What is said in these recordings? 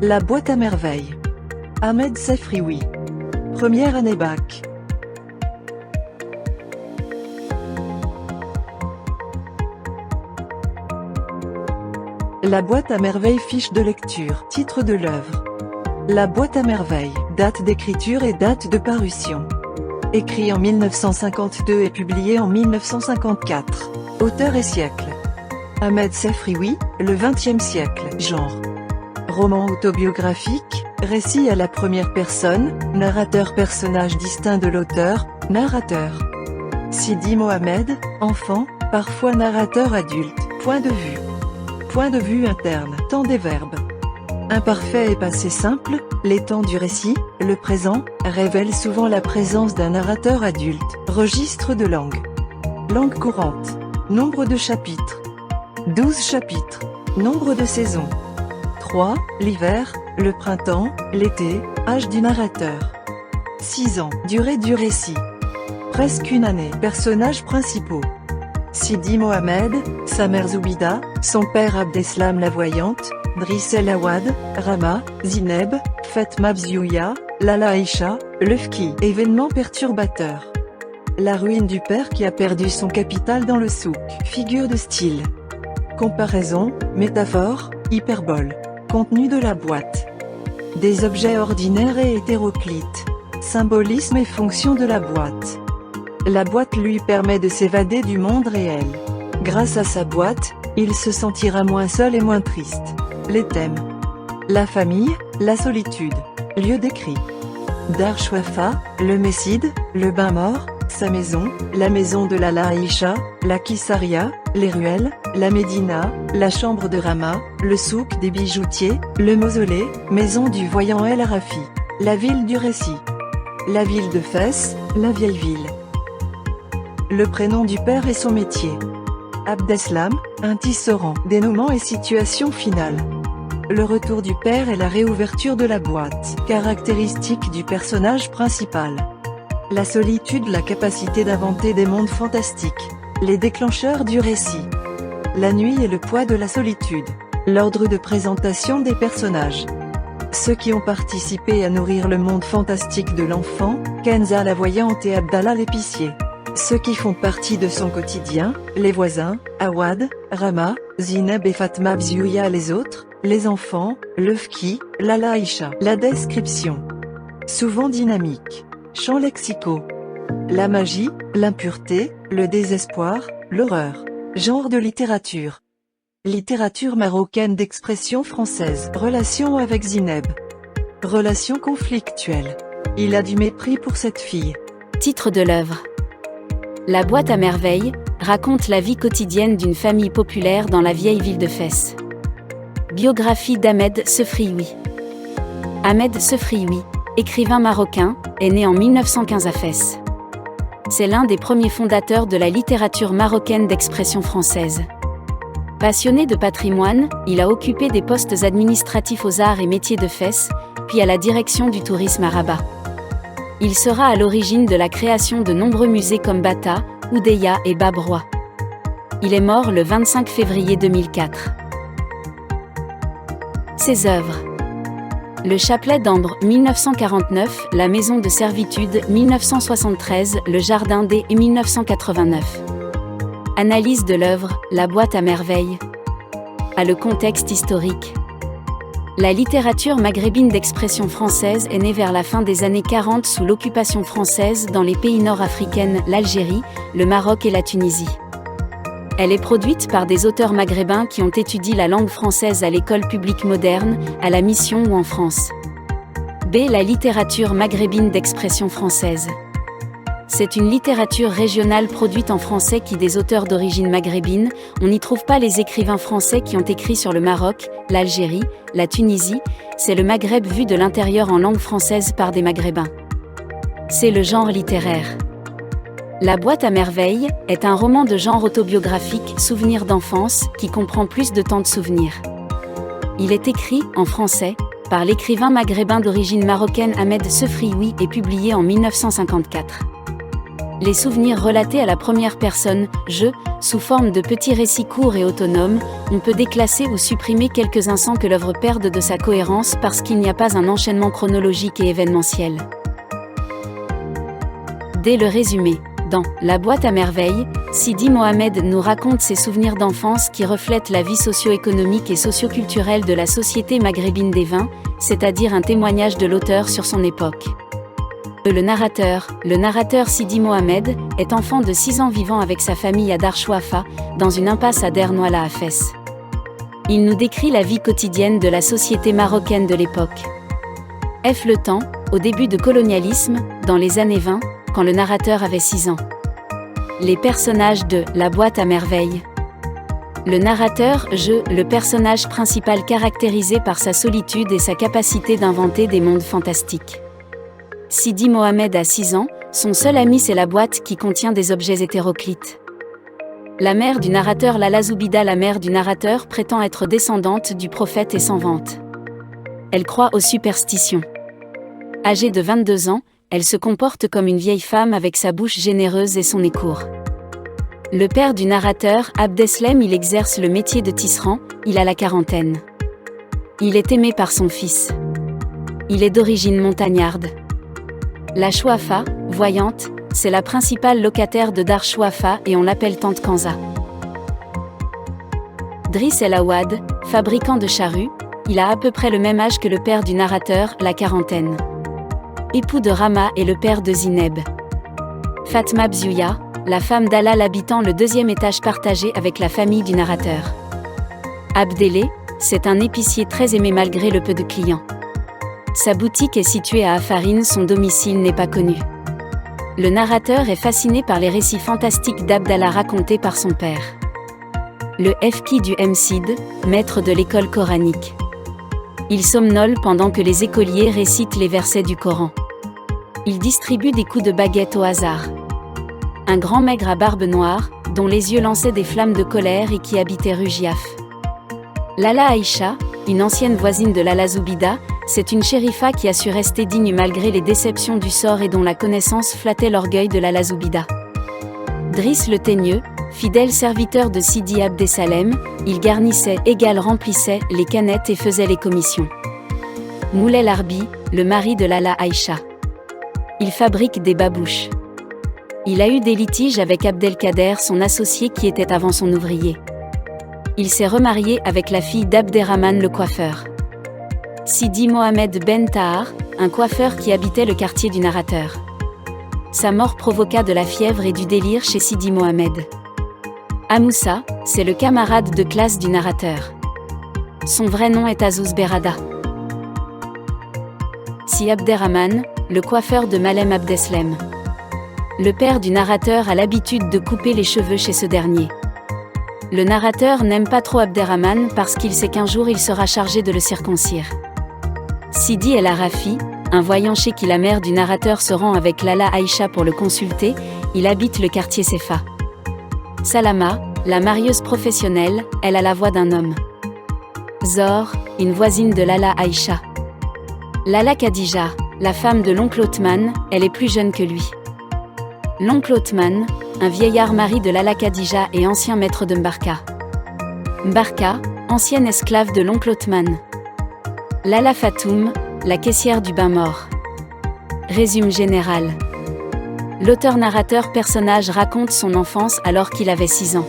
La boîte à merveilles. Ahmed Sefrioui. Première année bac. La boîte à merveilles. Fiche de lecture. Titre de l'œuvre. La boîte à merveilles. Date d'écriture et date de parution. Écrit en 1952 et publié en 1954. Auteur et siècle. Ahmed Sefrioui, le XXe siècle. Genre. Roman autobiographique, récit à la première personne, narrateur. Personnage distinct de l'auteur, narrateur. Sidi Mohamed, enfant, parfois narrateur adulte. Point de vue. Point de vue interne. Temps des verbes. Imparfait et passé simple, les temps du récit, le présent, révèlent souvent la présence d'un narrateur adulte. Registre de langue. Langue courante. Nombre de chapitres. 12 chapitres. Nombre de saisons. 3. L'hiver, le printemps, l'été, âge du narrateur. 6 ans. Durée du récit. Presque une année. Personnages principaux. Sidi Mohamed, sa mère Zoubida, son père Abdeslam la voyante, Driss El Awad, Rama, Zineb, Fatma Bziouya, Lala Aïcha, Lefki. Événement perturbateur. La ruine du père qui a perdu son capital dans le souk. Figure de style. Comparaison, métaphore, hyperbole. Contenu de la boîte. Des objets ordinaires et hétéroclites. Symbolisme et fonction de la boîte. La boîte lui permet de s'évader du monde réel. Grâce à sa boîte, il se sentira moins seul et moins triste. Les thèmes. La famille, la solitude. Lieu décrit. Dar Shwafa, le Messide, le bain mort, sa maison, la maison de Lala Aïcha, la Kissaria, les ruelles, la Médina, la chambre de Rama, le souk des bijoutiers, le mausolée, maison du voyant El Arafi. La ville du récit. La ville de Fès, la vieille ville. Le prénom du père et son métier. Abdeslam, un tisserand. Dénouement et situation finale. Le retour du père et la réouverture de la boîte. Caractéristiques du personnage principal. La solitude, la capacité d'inventer des mondes fantastiques. Les déclencheurs du récit. La nuit et le poids de la solitude. L'ordre de présentation des personnages. Ceux qui ont participé à nourrir le monde fantastique de l'enfant, Kenza la voyante et Abdallah l'épicier. Ceux qui font partie de son quotidien, les voisins, Awad, Rama, Zineb et Fatma Bziouya. Les autres, les enfants, Lefki, Lala Aïcha. La description. Souvent dynamique. Champs lexicaux. La magie, l'impureté, le désespoir, l'horreur. Genre de littérature. Littérature marocaine d'expression française. Relation avec Zineb. Relation conflictuelle. Il a du mépris pour cette fille. Titre de l'œuvre. La boîte à merveilles raconte la vie quotidienne d'une famille populaire dans la vieille ville de Fès. Biographie d'Ahmed Sefrioui. Ahmed Sefrioui, écrivain marocain, est né en 1915 à Fès. C'est l'un des premiers fondateurs de la littérature marocaine d'expression française. Passionné de patrimoine, il a occupé des postes administratifs aux arts et métiers de Fès, puis à la direction du tourisme à Rabat. Il sera à l'origine de la création de nombreux musées comme Bata, Oudeya et Bab Roi. Il est mort le 25 février 2004. Ses œuvres. Le chapelet d'ambre 1949, La maison de servitude 1973, Le jardin des 1989. Analyse de l'œuvre, La boîte à merveilles. A le contexte historique. La littérature maghrébine d'expression française est née vers la fin des années 40 sous l'occupation française dans les pays nord-africains, l'Algérie, le Maroc et la Tunisie. Elle est produite par des auteurs maghrébins qui ont étudié la langue française à l'école publique moderne, à la Mission ou en France. B. La littérature maghrébine d'expression française. C'est une littérature régionale produite en français qui des auteurs d'origine maghrébine. On n'y trouve pas les écrivains français qui ont écrit sur le Maroc, l'Algérie, la Tunisie. C'est le Maghreb vu de l'intérieur en langue française par des maghrébins. C'est le genre littéraire. La boîte à merveilles est un roman de genre autobiographique, souvenir d'enfance, qui comprend plus de temps de souvenirs. Il est écrit, en français, par l'écrivain maghrébin d'origine marocaine Ahmed Sefrioui et publié en 1954. Les souvenirs relatés à la première personne, je, sous forme de petits récits courts et autonomes, on peut déclasser ou supprimer quelques-uns sans que l'œuvre perde de sa cohérence parce qu'il n'y a pas un enchaînement chronologique et événementiel. Dès le résumé, dans La boîte à merveilles, Sidi Mohamed nous raconte ses souvenirs d'enfance qui reflètent la vie socio-économique et socio-culturelle de la société maghrébine des vins, c'est-à-dire un témoignage de l'auteur sur son époque. Le narrateur Sidi Mohamed, est enfant de 6 ans vivant avec sa famille à Dar Chouafa, dans une impasse à Der Nouala à Fès. Il nous décrit la vie quotidienne de la société marocaine de l'époque. Le temps, au début du colonialisme, dans les années 20, quand le narrateur avait 6 ans. Les personnages de La boîte à merveilles. Le narrateur, le personnage principal caractérisé par sa solitude et sa capacité d'inventer des mondes fantastiques. Sidi Mohamed a 6 ans, son seul ami c'est la boîte qui contient des objets hétéroclites. La mère du narrateur Lala Zoubida, la mère du narrateur, prétend être descendante du prophète et s'en vante. Elle croit aux superstitions. Âgée de 22 ans, elle se comporte comme une vieille femme avec sa bouche généreuse et son nez court. Le père du narrateur, Abdeslem, il exerce le métier de tisserand, il a la quarantaine. Il est aimé par son fils. Il est d'origine montagnarde. La Chouafa, voyante, c'est la principale locataire de Dar Chouafa et on l'appelle Tante Kanza. Driss El Awad, fabricant de charrues, il a à peu près le même âge que le père du narrateur, la quarantaine. Époux de Rama et le père de Zineb. Fatma Bzouya, la femme d'Alal habitant le 2e étage partagé avec la famille du narrateur. Abdelé, c'est un épicier très aimé malgré le peu de clients. Sa boutique est située à Afarine, son domicile n'est pas connu. Le narrateur est fasciné par les récits fantastiques d'Abdallah racontés par son père. Le Fki du Msid, maître de l'école coranique. Il somnole pendant que les écoliers récitent les versets du Coran. Il distribue des coups de baguette au hasard. Un grand maigre à barbe noire, dont les yeux lançaient des flammes de colère et qui habitait rue Giaf. Lala Aïcha, une ancienne voisine de Lala Zoubida, c'est une chérifa qui a su rester digne malgré les déceptions du sort et dont la connaissance flattait l'orgueil de Lala Zoubida. Driss le Teigneux, fidèle serviteur de Sidi Abdesalem, il garnissait, remplissait les canettes et faisait les commissions. Moulay Larbi, le mari de Lala Aïcha. Il fabrique des babouches. Il a eu des litiges avec Abdelkader, son associé qui était avant son ouvrier. Il s'est remarié avec la fille d'Abderrahman le coiffeur. Sidi Mohamed Ben Tahar, un coiffeur qui habitait le quartier du narrateur. Sa mort provoqua de la fièvre et du délire chez Sidi Mohamed. Amoussa, c'est le camarade de classe du narrateur. Son vrai nom est Azouz Berada. Si Abderrahman, le coiffeur de Malem Abdeslem. Le père du narrateur a l'habitude de couper les cheveux chez ce dernier. Le narrateur n'aime pas trop Abderrahman parce qu'il sait qu'un jour il sera chargé de le circoncire. Sidi El Arafi, un voyant chez qui la mère du narrateur se rend avec Lala Aïcha pour le consulter, il habite le quartier Sefa. Salama, la marieuse professionnelle, elle a la voix d'un homme. Zor, une voisine de Lala Aïcha. Lala Khadija, la femme de l'oncle Othman, elle est plus jeune que lui. L'oncle Othman, un vieillard mari de Lala Khadija et ancien maître de Mbarka. Mbarka, ancienne esclave de l'oncle Othman. Lala Fatoum, la caissière du bain-mort. Résumé général. L'auteur-narrateur personnage raconte son enfance alors qu'il avait 6 ans.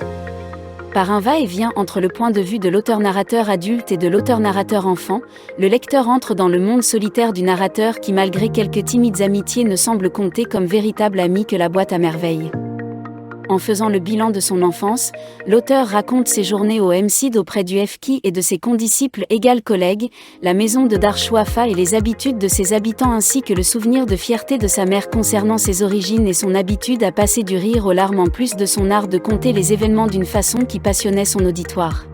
Par un va-et-vient entre le point de vue de l'auteur-narrateur adulte et de l'auteur-narrateur enfant, le lecteur entre dans le monde solitaire du narrateur qui malgré quelques timides amitiés ne semble compter comme véritable ami que la boîte à merveilles. En faisant le bilan de son enfance, l'auteur raconte ses journées au MCID auprès du Fki et de ses condisciples collègues, la maison de Dar Chouafa et les habitudes de ses habitants ainsi que le souvenir de fierté de sa mère concernant ses origines et son habitude à passer du rire aux larmes en plus de son art de conter les événements d'une façon qui passionnait son auditoire.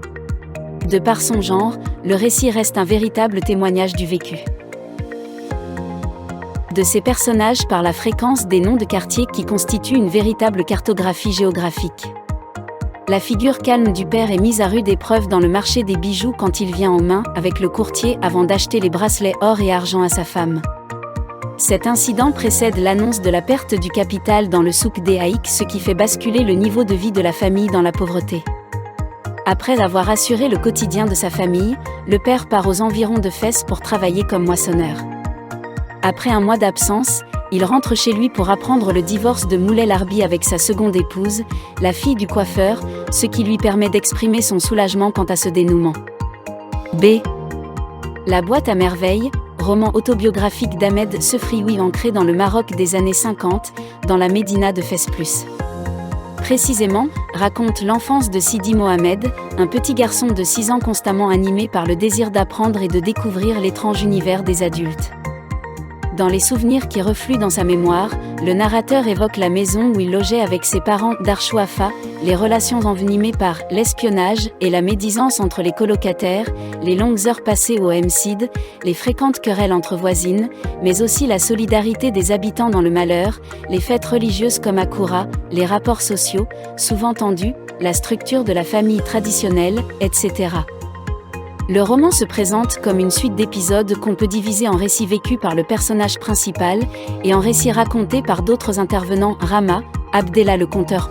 De par son genre, le récit reste un véritable témoignage du vécu. De ces personnages par la fréquence des noms de quartiers qui constituent une véritable cartographie géographique. La figure calme du père est mise à rude épreuve dans le marché des bijoux quand il vient aux mains avec le courtier avant d'acheter les bracelets or et argent à sa femme. Cet incident précède l'annonce de la perte du capital dans le souk d'Aïk, ce qui fait basculer le niveau de vie de la famille dans la pauvreté. Après avoir assuré le quotidien de sa famille, le père part aux environs de Fès pour travailler comme moissonneur. Après un mois d'absence, il rentre chez lui pour apprendre le divorce de Moulay Larbi avec sa seconde épouse, la fille du coiffeur, ce qui lui permet d'exprimer son soulagement quant à ce dénouement. B. La boîte à merveilles, roman autobiographique d'Ahmed Sefrioui ancré dans le Maroc des années 50, dans la médina de Fès Plus. Précisément, raconte l'enfance de Sidi Mohamed, un petit garçon de 6 ans constamment animé par le désir d'apprendre et de découvrir l'étrange univers des adultes. Dans les souvenirs qui refluent dans sa mémoire, le narrateur évoque la maison où il logeait avec ses parents d'Archouafa, les relations envenimées par l'espionnage et la médisance entre les colocataires, les longues heures passées au MCID, les fréquentes querelles entre voisines, mais aussi la solidarité des habitants dans le malheur, les fêtes religieuses comme Akoura, les rapports sociaux, souvent tendus, la structure de la famille traditionnelle, etc. Le roman se présente comme une suite d'épisodes qu'on peut diviser en récits vécus par le personnage principal et en récits racontés par d'autres intervenants. Rama, Abdellah le conteur.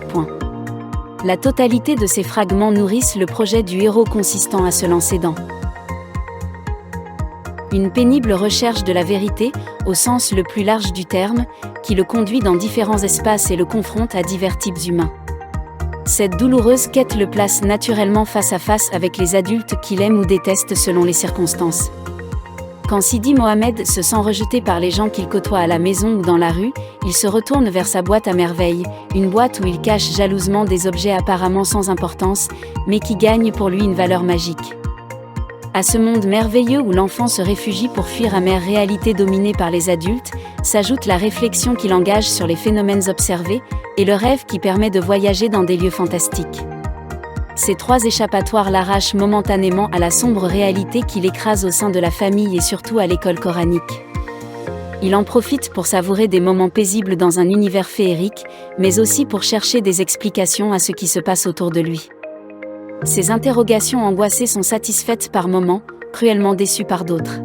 La totalité de ces fragments nourrissent le projet du héros consistant à se lancer dans une pénible recherche de la vérité, au sens le plus large du terme, qui le conduit dans différents espaces et le confronte à divers types humains. Cette douloureuse quête le place naturellement face à face avec les adultes qu'il aime ou déteste selon les circonstances. Quand Sidi Mohamed se sent rejeté par les gens qu'il côtoie à la maison ou dans la rue, il se retourne vers sa boîte à merveilles, une boîte où il cache jalousement des objets apparemment sans importance, mais qui gagnent pour lui une valeur magique. À ce monde merveilleux où l'enfant se réfugie pour fuir amère réalité dominée par les adultes, s'ajoute la réflexion qu'il engage sur les phénomènes observés, et le rêve qui permet de voyager dans des lieux fantastiques. Ces 3 échappatoires l'arrachent momentanément à la sombre réalité qui l'écrase au sein de la famille et surtout à l'école coranique. Il en profite pour savourer des moments paisibles dans un univers féerique, mais aussi pour chercher des explications à ce qui se passe autour de lui. Ses interrogations angoissées sont satisfaites par moments, cruellement déçues par d'autres.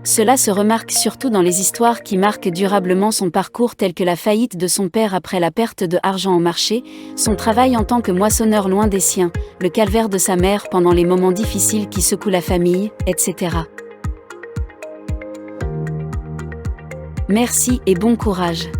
Cela se remarque surtout dans les histoires qui marquent durablement son parcours telles que la faillite de son père après la perte de argent au marché, son travail en tant que moissonneur loin des siens, le calvaire de sa mère pendant les moments difficiles qui secouent la famille, etc. Merci et bon courage.